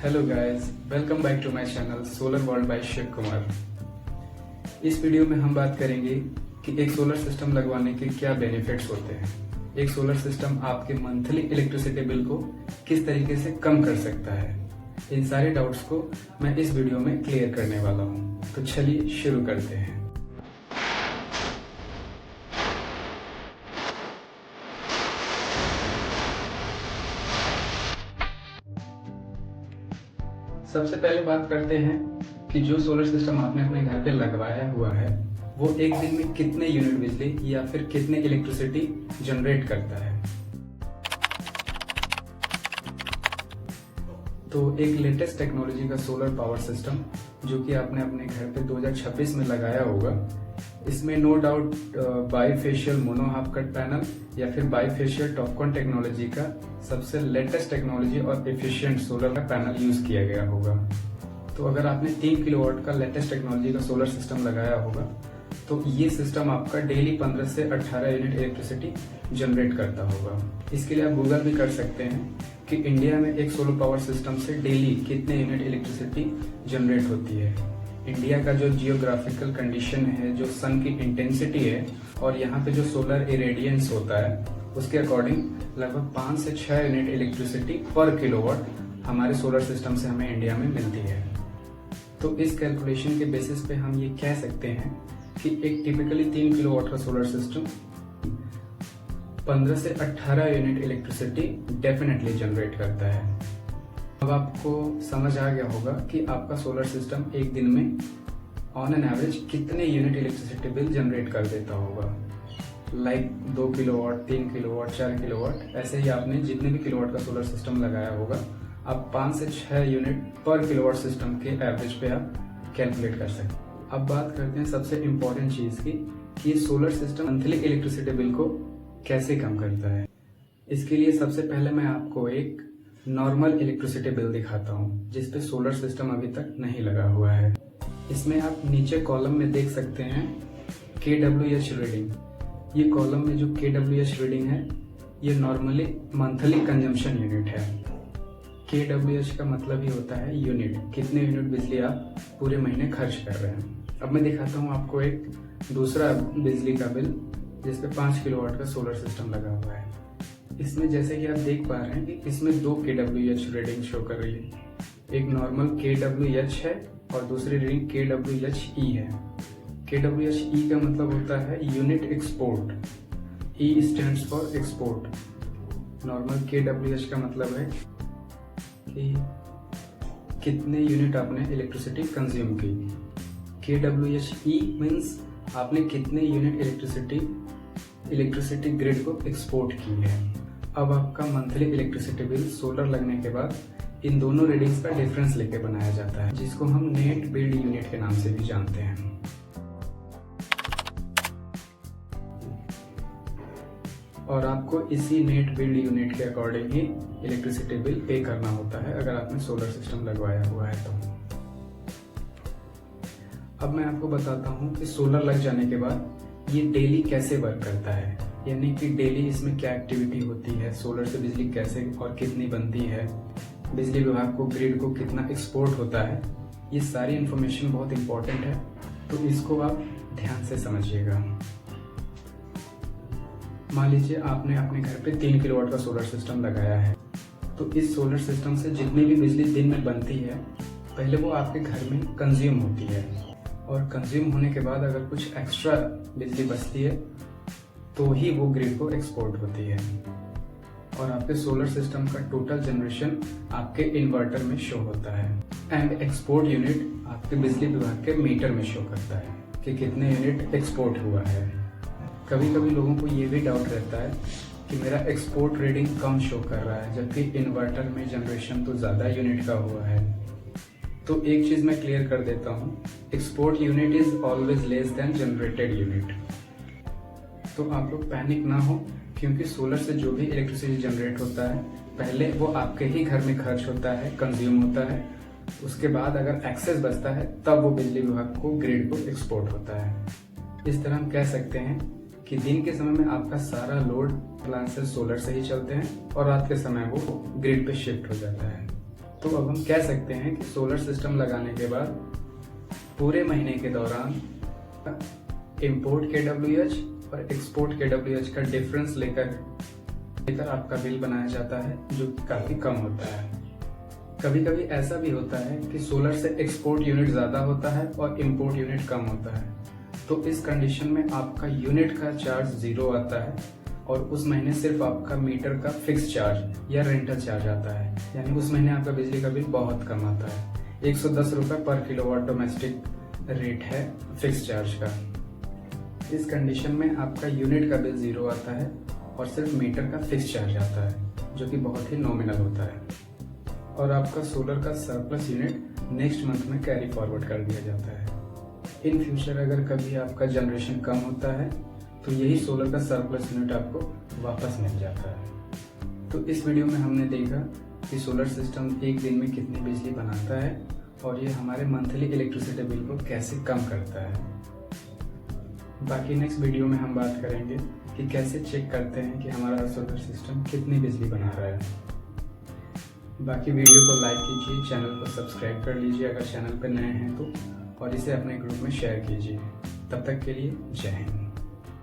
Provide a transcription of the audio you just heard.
Hello guys, welcome back to my channel solar world by Shiv Kumar. इस वीडियो में हम बात करेंगे कि एक सोलर सिस्टम लगवाने के क्या बेनिफिट्स होते हैं। एक सोलर सिस्टम आपके मंथली इलेक्ट्रिसिटी बिल को किस तरीके से कम कर सकता है। इन सारे डाउट्स को मैं इस वीडियो में क्लियर करने वाला हूँ। तो चलिए शुरू करते हैं। सबसे पहले बात करते हैं कि जो सोलर सिस्टम आपने अपने घर पे लगवाया हुआ है वो एक दिन में कितने यूनिट बिजली या फिर कितने इलेक्ट्रिसिटी जनरेट करता है। तो एक लेटेस्ट टेक्नोलॉजी का सोलर पावर सिस्टम जो कि आपने अपने घर पे 2026 में लगाया होगा, इसमें no doubt bifacial mono half cut panel या फिर बाईफेशियल टॉपकॉन टेक्नोलॉजी का सबसे लेटेस्ट टेक्नोलॉजी और एफिशिएंट सोलर का पैनल यूज किया गया होगा। तो अगर आपने 3 किलोवाट का लेटेस्ट टेक्नोलॉजी का सोलर सिस्टम लगाया होगा तो ये सिस्टम आपका डेली 15 से 18 यूनिट इलेक्ट्रिसिटी जनरेट करता होगा। इसके लिए आप गूगल भी कर सकते हैं कि इंडिया में एक सोलर पावर सिस्टम से डेली कितने यूनिट इलेक्ट्रिसिटी जनरेट होती है। इंडिया का जो जियोग्राफिकल कंडीशन है, जो सन की इंटेंसिटी है और यहाँ पे जो सोलर इरेडियंस होता है, उसके अकॉर्डिंग लगभग 5 से 6 यूनिट इलेक्ट्रिसिटी पर किलोवाट हमारे सोलर सिस्टम से हमें इंडिया में मिलती है। तो इस कैलकुलेशन के बेसिस पे हम ये कह सकते हैं कि एक टिपिकली 3 किलोवाट का सोलर सिस्टम 15 से 18 यूनिट इलेक्ट्रिसिटी डेफिनेटली जनरेट करता है। अब आपको समझ आ गया होगा कि आपका सोलर सिस्टम एक दिन में ऑन एन एवरेज कितने यूनिट इलेक्ट्रिसिटी बिल जनरेट कर देता होगा। लाइक 2 किलोवाट, 3 किलोवाट, 4 किलोवाट, ऐसे ही आपने जितने भी किलोवाट का सोलर सिस्टम लगाया होगा आप 5 से 6 यूनिट पर किलोवाट सिस्टम के एवरेज पे आप कैलकुलेट कर सकते हैं। अब बात करते हैं सबसे इम्पोर्टेंट चीज की कि solar system monthly electricity bill को कैसे कम करता है। इसके लिए सबसे पहले मैं आपको एक नॉर्मल इलेक्ट्रिसिटी बिल दिखाता हूँ जिसपे सोलर सिस्टम अभी तक नहीं लगा हुआ है। इसमें आप नीचे कॉलम में देख सकते हैं KWH रीडिंग। ये कॉलम में जो KWH रीडिंग है ये नॉर्मली मंथली कंजम्पशन यूनिट है। KWH का मतलब ही होता है यूनिट, कितने यूनिट बिजली आप पूरे महीने खर्च कर रहे हैं। अब मैं दिखाता हूँ आपको एक दूसरा बिजली का बिल जिसपे 5 किलोवाट का सोलर सिस्टम लगा हुआ है। इसमें जैसे कि आप देख पा रहे हैं कि इसमें 2 KWH रीडिंग शो कर रही है। एक नॉर्मल KWH है और दूसरी रीडिंग KWHE है। KWHE का मतलब होता है unit export. E stands for export. Normal KWH का मतलब है कि कितने यूनिट आपने इलेक्ट्रिसिटी कंज्यूम की। KWHE मीन्स आपने कितने यूनिट इलेक्ट्रिसिटी ग्रिड को एक्सपोर्ट की है। अब आपका मंथली इलेक्ट्रिसिटी बिल सोलर लगने के बाद इन दोनों रीडिंग्स का डिफरेंस लेके बनाया जाता है, जिसको हम नेट बिल्ड यूनिट के नाम से भी जानते हैं। और आपको इसी नेट बिल्ड यूनिट के अकॉर्डिंग ही इलेक्ट्रिसिटी बिल पे करना होता है अगर आपने सोलर सिस्टम लगवाया हुआ है तो। अब मैं आपको बताता हूँ कि सोलर लग जाने के बाद ये डेली कैसे वर्क करता है, यानी कि डेली इसमें क्या एक्टिविटी होती है, सोलर से बिजली कैसे और कितनी बनती है, बिजली विभाग को ग्रिड को कितना एक्सपोर्ट होता है। ये सारी इंफॉर्मेशन बहुत इंपॉर्टेंट है, तो इसको आप ध्यान से समझिएगा। मान लीजिए आपने अपने घर पे 3 किलोवाट का सोलर सिस्टम लगाया है, तो इस सोलर सिस्टम से जितनी भी बिजली दिन में बनती है पहले वो आपके घर में कंज्यूम होती है, और कंज्यूम होने के बाद अगर कुछ एक्स्ट्रा बिजली बचती है तो ही वो ग्रिड को एक्सपोर्ट होती है, और आपके सोलर सिस्टम का टोटल जनरेशन आपके इन्वर्टर में शो होता है। एंड एक्सपोर्ट यूनिट आपके बिजली विभाग के मीटर में शो करता है कि कितने यूनिट एक्सपोर्ट हुआ है। कभी कभी लोगों को ये भी डाउट रहता है कि मेरा एक्सपोर्ट रीडिंग कम शो कर रहा है जबकि इन्वर्टर में जनरेशन तो ज़्यादा यूनिट का हुआ है। तो एक चीज़ मैं क्लियर कर देता हूँ, export unit is always less than generated unit. तो आप लोग पैनिक ना हो, क्योंकि सोलर से जो भी इलेक्ट्रिसिटी जनरेट होता है पहले वो आपके ही घर में खर्च होता है, कंज्यूम होता है, उसके बाद अगर एक्सेस बचता है तब वो बिजली विभाग को ग्रिड को एक्सपोर्ट होता है। इस तरह हम कह सकते हैं कि दिन के समय में आपका सारा लोड अप्लायंसेस सोलर से ही चलते हैं और रात के समय वो ग्रिड पे शिफ्ट हो जाता है। तो अब हम कह सकते हैं कि सोलर सिस्टम लगाने के बाद पूरे महीने के दौरान इंपोर्ट kWh और एक्सपोर्ट kWh का डिफरेंस लेकर आपका बिल बनाया जाता है, जो कि काफी कम होता है। कभी कभी ऐसा भी होता है कि सोलर से एक्सपोर्ट यूनिट ज्यादा होता है और इंपोर्ट यूनिट कम होता है, तो इस कंडीशन में आपका यूनिट का चार्ज 0 आता है और उस महीने सिर्फ आपका मीटर का फिक्स चार्ज या रेंटल चार्ज आता है। यानी उस महीने आपका बिजली का बिल बहुत कम आता है। 110 रुपये पर किलोवाट डोमेस्टिक रेट है फिक्स चार्ज का। इस कंडीशन में आपका यूनिट का बिल 0 आता है और सिर्फ मीटर का फिक्स चार्ज आता है, जो कि बहुत ही नॉमिनल होता है। और आपका सोलर का सरप्लस यूनिट नेक्स्ट मंथ में कैरी फॉरवर्ड कर दिया जाता है। इन फ्यूचर अगर कभी आपका जनरेशन कम होता है तो यही सोलर का सरप्लस यूनिट आपको वापस मिल जाता है। तो इस वीडियो में हमने देखा कि सोलर सिस्टम एक दिन में कितनी बिजली बनाता है और ये हमारे मंथली इलेक्ट्रिसिटी बिल को कैसे कम करता है। बाकी नेक्स्ट वीडियो में हम बात करेंगे कि कैसे चेक करते हैं कि हमारा सोलर सिस्टम कितनी बिजली बना रहा है। बाकी वीडियो को लाइक कीजिए, चैनल को सब्सक्राइब कर लीजिए अगर चैनल पर नए हैं तो, और इसे अपने ग्रुप में शेयर कीजिए। तब तक के लिए जय हिंद।